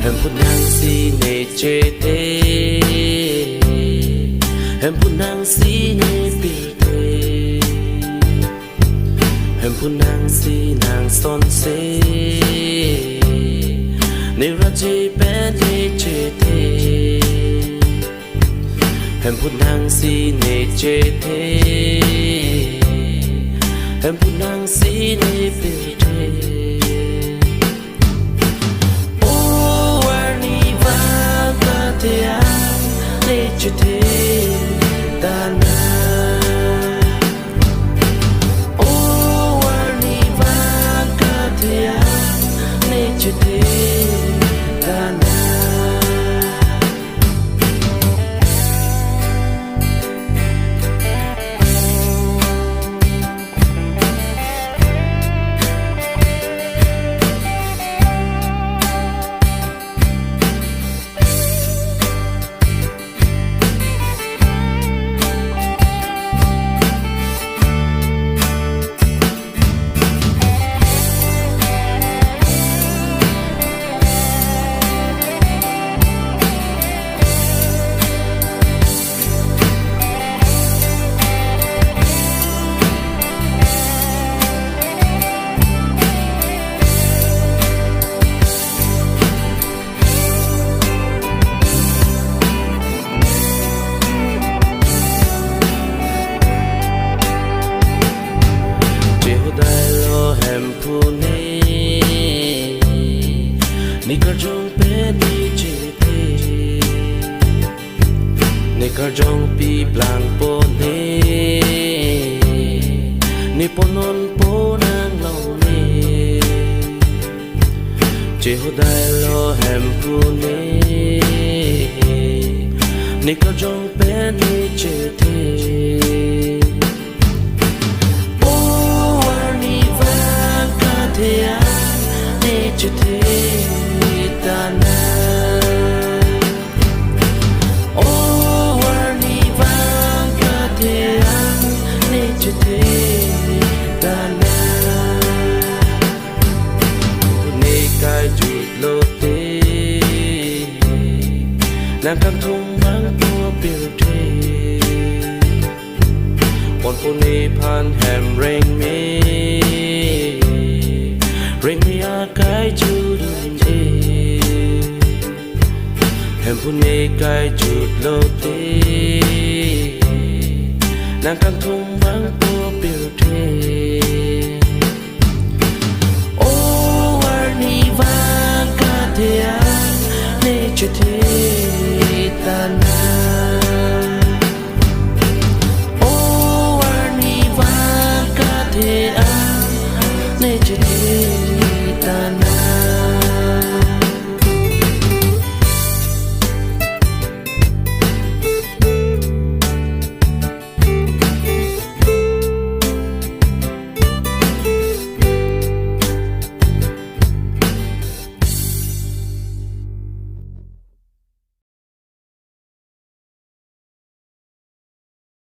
Hemphu Nangsi Nechethe Hemphu Nangsi Nepite Hemphu Nangsi Nang Sonse Niraje Ben Nechethe Hemphu Nangsi Nechethe Hemphu Nangsi Nepite Nechethe Dana Oh Warni Vagatia Nechethe Dana Nechethe Rongpi blang pone ni ponon ponang long ne Jehodai lo Hemphu ne Nechethe Rongpi Nechethe Oh Warni Vagatia Nechethe Dana Nechethe Dana Nekai Jut Lote Nàng căng thung vắng tua biểu thế Bọn phụ nê phan hèm rênh mê a cái chú đừng chê Hemphu Nekai Jut Lote Nàng căng thung vắng tua biểu thế Oh Warni Vagatia Nechethe